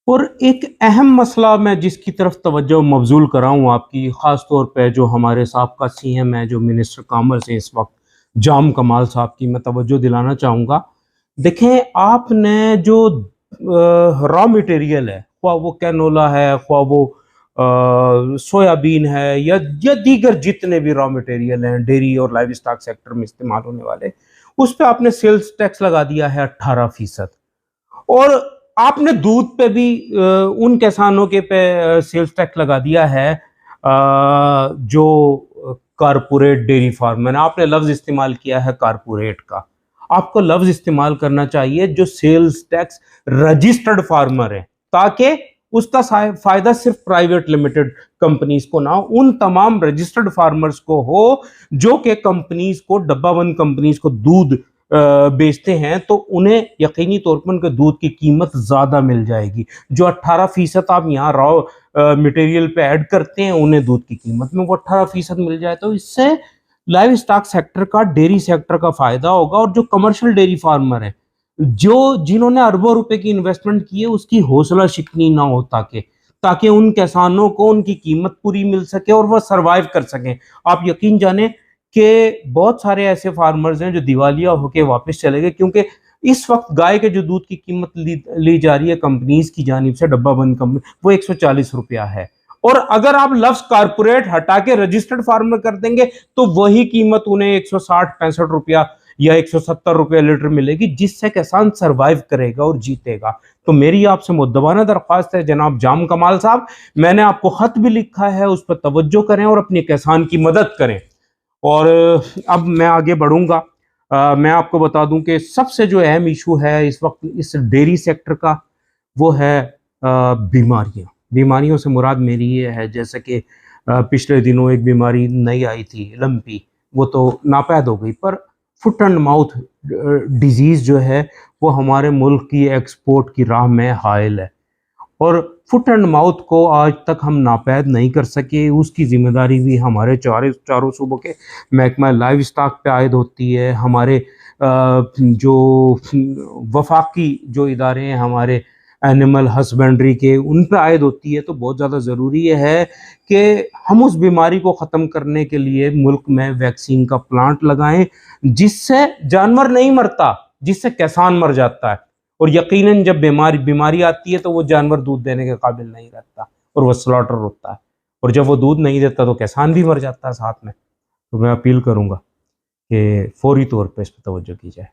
और एक अहम मसला मैं जिसकी तरफ तवज्जो मबज़ूल कराऊँ आपकी, ख़ास तौर पे जो हमारे साबका सीएम हैं, जो मिनिस्टर कॉमर्स हैं इस वक्त, जाम कमाल साहब की मैं तवज्जो दिलाना चाहूँगा। देखें, आपने जो रॉ मटेरियल है, ख्वाह वो कैनोला है, ख्वाह वो सोयाबीन है, या दीगर जितने भी रॉ मटेरियल हैं डेयरी और लाइव स्टॉक सेक्टर में इस्तेमाल होने वाले, उस पे आपने सेल्स टैक्स लगा दिया है 18%। और आपने दूध पे भी उन किसानों के पे सेल्स टैक्स लगा दिया है जो कारपोरेट डेयरी फार्मर, आपने लफ्ज इस्तेमाल किया है कारपोरेट का। आपको लफ्ज इस्तेमाल करना चाहिए जो सेल्स टैक्स रजिस्टर्ड फार्मर है, ताकि उसका फायदा सिर्फ प्राइवेट लिमिटेड कंपनीज को ना हो, उन तमाम रजिस्टर्ड फार्मर्स को हो जो कि कंपनीज को, डब्बाबंद कंपनीज को दूध बेचते हैं, तो उन्हें यकीनी तौर पर उनके दूध की कीमत ज्यादा मिल जाएगी। जो 18% आप यहाँ रॉ मटेरियल पे ऐड करते हैं, उन्हें दूध की कीमत में वो 18% मिल जाए, तो इससे लाइव स्टॉक सेक्टर का, डेयरी सेक्टर का फायदा होगा। और जो कमर्शियल डेयरी फार्मर है, जिन्होंने अरबों रुपए की इन्वेस्टमेंट की है, उसकी हौसला शिकनी ना हो, ताकि उन किसानों को उनकी कीमत पूरी मिल सके और वह सरवाइव कर सकें। आप यकीन जाने कि बहुत सारे ऐसे फार्मर्स हैं जो दिवालिया होके वापस चले गए, क्योंकि इस वक्त गाय के जो दूध की कीमत ली जा रही है कंपनीज की जानिब से, डब्बा बंद कंपनी, वो 140 रुपया है। और अगर आप लफ्ज कारपोरेट हटा के रजिस्टर्ड फार्मर कर देंगे, तो वही कीमत उन्हें 160-65 रुपया या 170 रुपया लीटर मिलेगी, जिससे किसान सरवाइव करेगा और जीतेगा। तो मेरी आपसे मुद्दबाना दरख्वास्त है जनाब जाम कमाल साहब, मैंने आपको खत भी लिखा है, उस पर तवज्जो करें और अपने किसान की मदद करें। और अब मैं आगे बढ़ूंगा। मैं आपको बता दूं कि सबसे जो अहम इशू है इस वक्त इस डेयरी सेक्टर का, वो है बीमारियां। बीमारियों से मुराद मेरी ये है, जैसे कि पिछले दिनों एक बीमारी नई आई थी, लंपी, वो तो नापैद हो गई, पर फुट एंड माउथ डिजीज जो है, वो हमारे मुल्क की एक्सपोर्ट की राह में हायल है। और फुट एंड माउथ को आज तक हम नापैद नहीं कर सके, उसकी जिम्मेदारी भी हमारे चारों सूबों के महकमा लाइव स्टॉक पे आयद होती है। हमारे जो वफाकी जो इदारे हैं हमारे एनिमल हस्बेंड्री के, उन पे आयद होती है। तो बहुत ज़्यादा ज़रूरी है कि हम उस बीमारी को ख़त्म करने के लिए मुल्क में वैक्सीन का प्लांट लगाएं, जिससे जानवर नहीं मरता, जिससे किसान मर जाता है। और यकीनन जब बीमारी आती है, तो वो जानवर दूध देने के काबिल नहीं रहता और वो स्लॉटर होता है, और जब वो दूध नहीं देता तो किसान भी मर जाता है साथ में। तो मैं अपील करूंगा कि फौरी तौर पे इस पर तवज्जो की जाए।